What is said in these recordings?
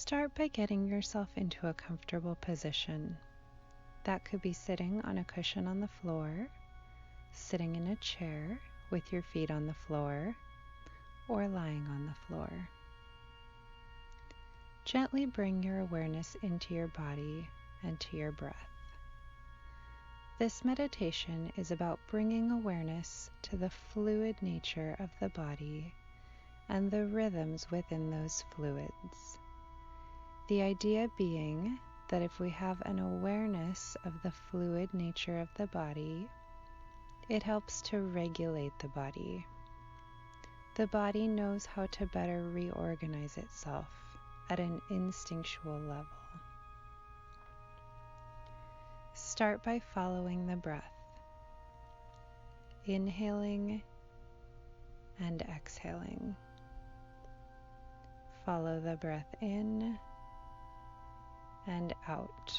Start by getting yourself into a comfortable position. That could be sitting on a cushion on the floor, sitting in a chair with your feet on the floor, or lying on the floor. Gently bring your awareness into your body and to your breath. This meditation is about bringing awareness to the fluid nature of the body and the rhythms within those fluids. The idea being that if we have an awareness of the fluid nature of the body, it helps to regulate the body. The body knows how to better reorganize itself at an instinctual level. Start by following the breath, inhaling and exhaling. Follow the breath in and out.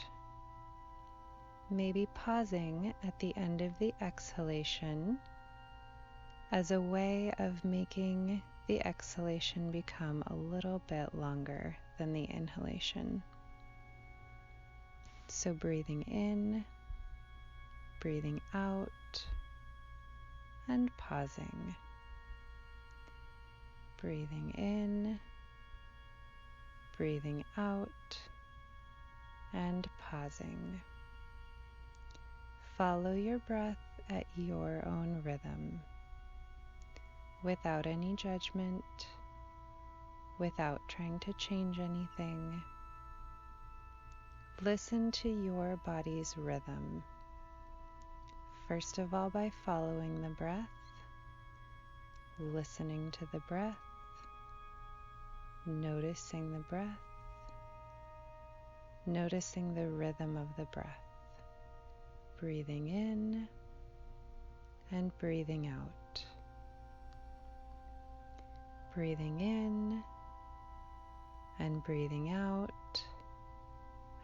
Maybe pausing at the end of the exhalation as a way of making the exhalation become a little bit longer than the inhalation. So breathing in, breathing out, and pausing. Breathing in, breathing out, and pausing. Follow your breath at your own rhythm, without any judgment, without trying to change anything. Listen to your body's rhythm. First of all, by following the breath, listening to the breath, noticing the breath, noticing the rhythm of the breath, breathing in and breathing out, breathing in and breathing out,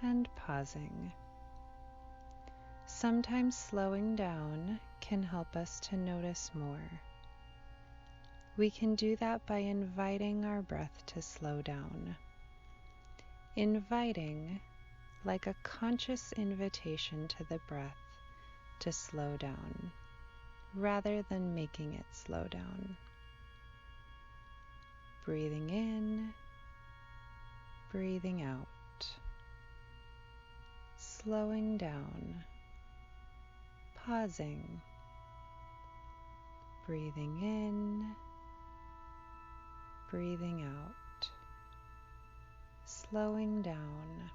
and pausing. Sometimes slowing down can help us to notice more. We can do that by inviting our breath to slow down. Inviting, like a conscious invitation to the breath to slow down, rather than making it slow down. Breathing in, breathing out, slowing down, pausing, breathing in, breathing out, slowing down,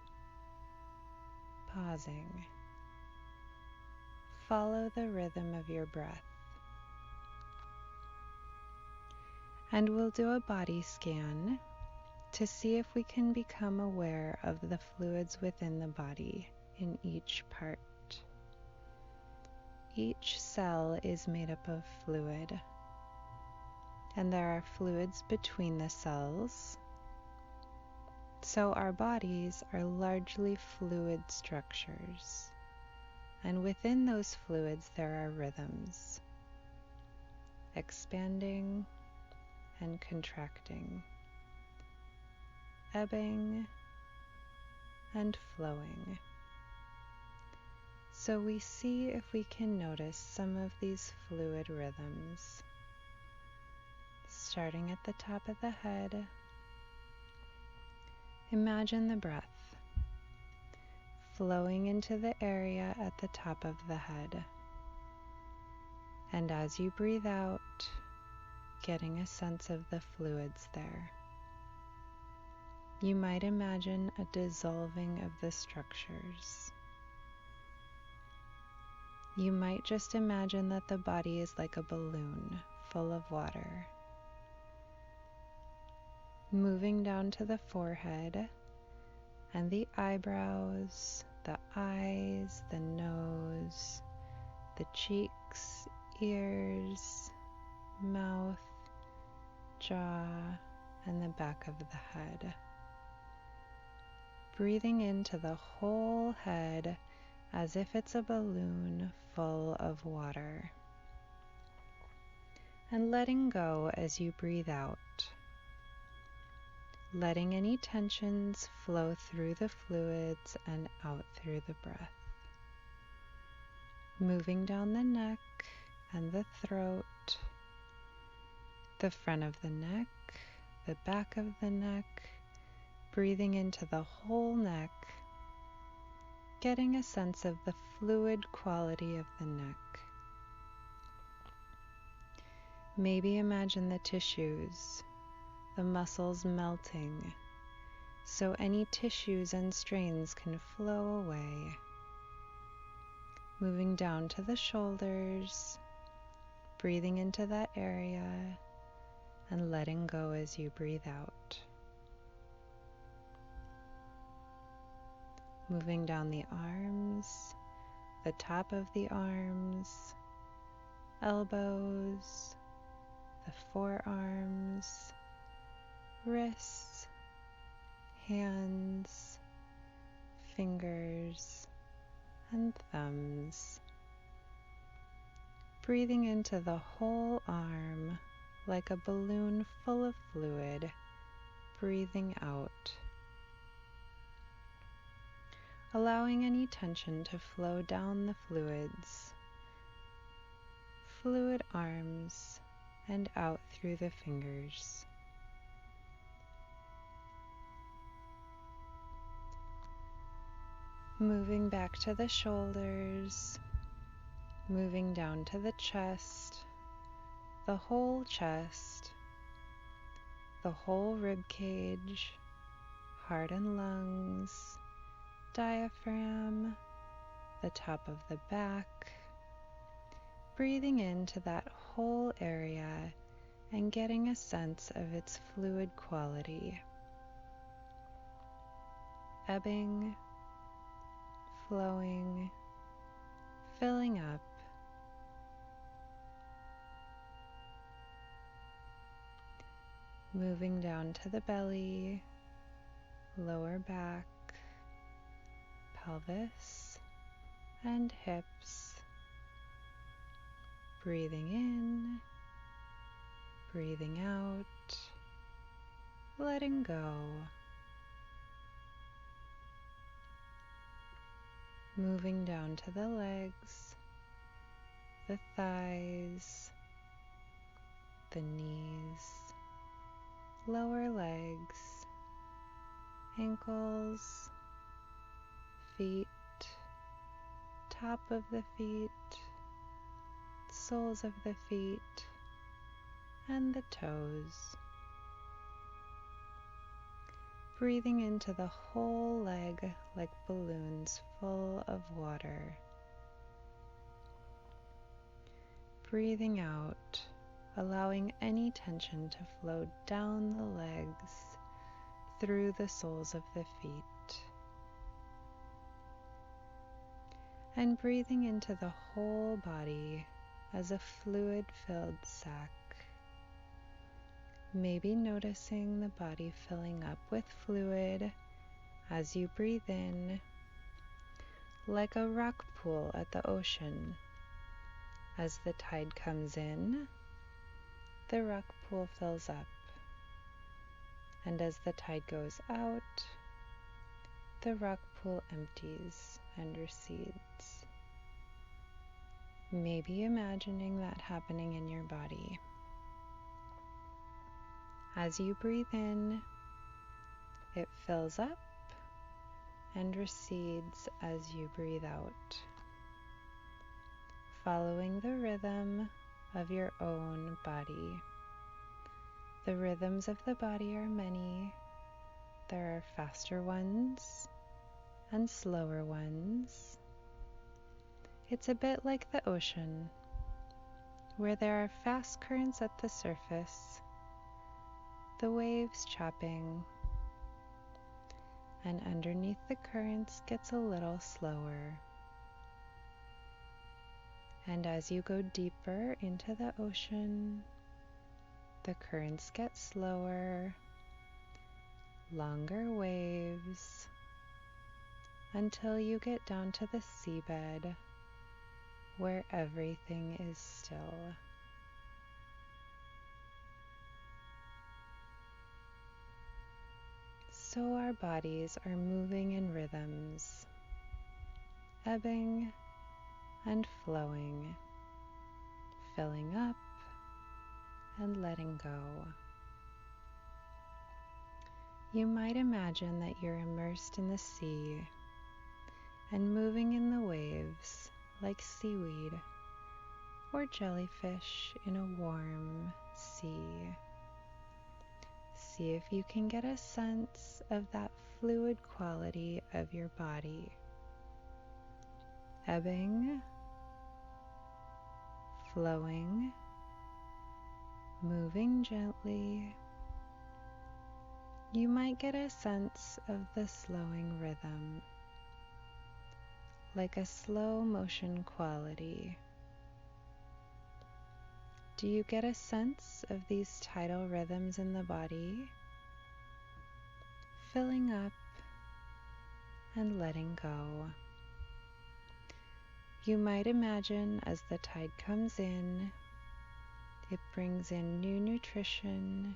pausing. Follow the rhythm of your breath. And we'll do a body scan to see if we can become aware of the fluids within the body in each part. Each cell is made up of fluid, and there are fluids between the cells. So our bodies are largely fluid structures, and within those fluids there are rhythms, expanding and contracting, ebbing and flowing. So we see if we can notice some of these fluid rhythms. Starting at the top of the head, imagine the breath flowing into the area at the top of the head. And as you breathe out, getting a sense of the fluids there. You might imagine a dissolving of the structures. You might just imagine that the body is like a balloon full of water. Moving down to the forehead and the eyebrows, the eyes, the nose, the cheeks, ears, mouth, jaw, and the back of the head. Breathing into the whole head as if it's a balloon full of water. And letting go as you breathe out. letting any tensions flow through the fluids and out through the breath. Moving down the neck and the throat, the front of the neck, the back of the neck, breathing into the whole neck, getting a sense of the fluid quality of the neck. Maybe imagine the tissues, the muscles melting, so any tissues and strains can flow away. Moving down to the shoulders, breathing into that area and letting go as you breathe out. Moving down the arms, the top of the arms, elbows, the forearms, wrists, hands, fingers, and thumbs. Breathing into the whole arm like a balloon full of fluid, breathing out. Allowing any tension to flow down the fluids, fluid arms, and out through the fingers. Moving back to the shoulders, moving down to the chest, the whole chest, the whole rib cage, heart and lungs, diaphragm, the top of the back, breathing into that whole area and getting a sense of its fluid quality. Ebbing, flowing, filling up. Moving down to the belly, lower back, pelvis, and hips. Breathing in, breathing out, letting go. Moving down to the legs, the thighs, the knees, lower legs, ankles, feet, top of the feet, soles of the feet, and the toes. Breathing into the whole leg like balloons full of water. Breathing out, allowing any tension to flow down the legs, through the soles of the feet. And breathing into the whole body as a fluid-filled sac. Maybe noticing the body filling up with fluid as you breathe in, like a rock pool at the ocean. As the tide comes in, the rock pool fills up. And as the tide goes out, the rock pool empties and recedes. Maybe imagining that happening in your body. As you breathe in, it fills up and recedes as you breathe out, following the rhythm of your own body. The rhythms of the body are many. There are faster ones and slower ones. It's a bit like the ocean, where there are fast currents at the surface, the waves chopping, and underneath the currents gets a little slower. And as you go deeper into the ocean, the currents get slower, longer waves, until you get down to the seabed, where everything is still. So our bodies are moving in rhythms, ebbing and flowing, filling up and letting go. You might imagine that you're immersed in the sea and moving in the waves like seaweed or jellyfish in a warm sea. See if you can get a sense of that fluid quality of your body. Ebbing, flowing, moving gently. You might get a sense of the slowing rhythm, like a slow motion quality. Do you get a sense of these tidal rhythms in the body? Filling up and letting go. You might imagine as the tide comes in, it brings in new nutrition,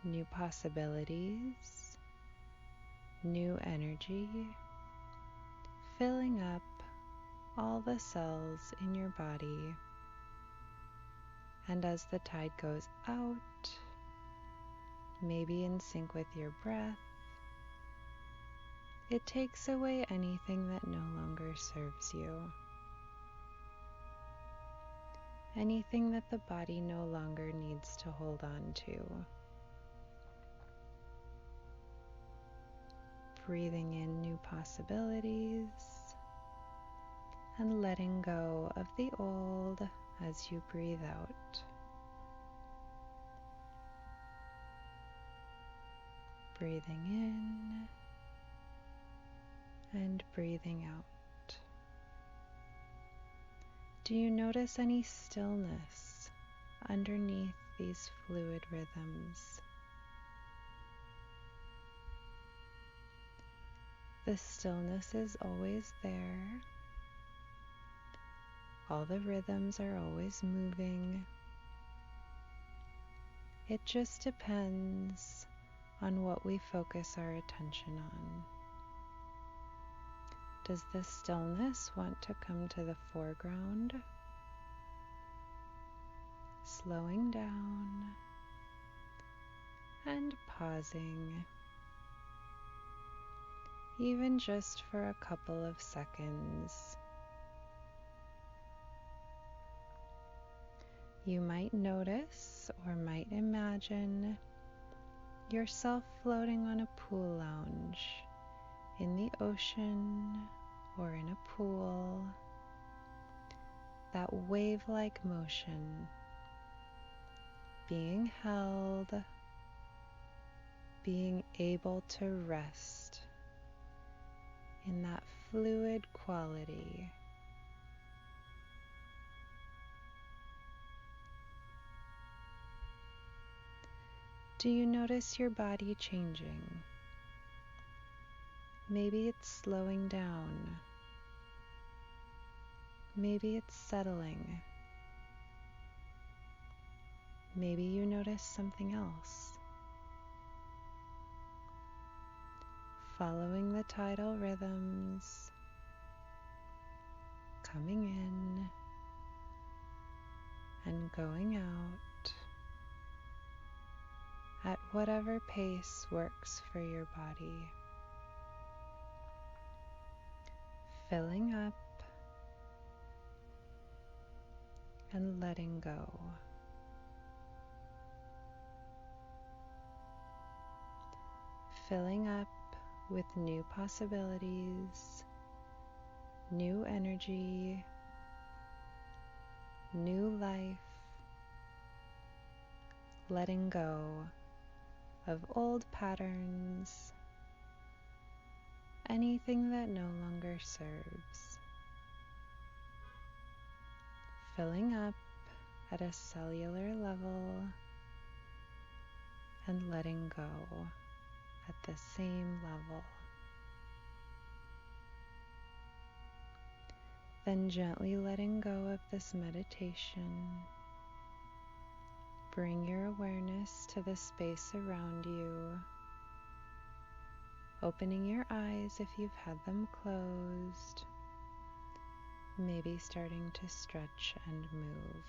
new possibilities, new energy, filling up all the cells in your body. And as the tide goes out, maybe in sync with your breath, it takes away anything that no longer serves you. Anything that the body no longer needs to hold on to. Breathing in new possibilities and letting go of the old as you breathe out. Breathing in and breathing out. Do you notice any stillness underneath these fluid rhythms? The stillness is always there. All the rhythms are always moving. It just depends on what we focus our attention on. Does the stillness want to come to the foreground? Slowing down and pausing, even just for a couple of seconds. You might notice or might imagine yourself floating on a pool lounge in the ocean or in a pool. That wave-like motion, being held, being able to rest in that fluid quality. Do you notice your body changing? Maybe it's slowing down. Maybe it's settling. Maybe you notice something else. Following the tidal rhythms, coming in and going out at whatever pace works for your body. Filling up and letting go. Filling up with new possibilities, new energy, new life, letting go of old patterns, anything that no longer serves. Filling up at a cellular level and letting go at the same level. Then gently letting go of this meditation. Bring your awareness to the space around you. opening your eyes if you've had them closed. Maybe starting to stretch and move.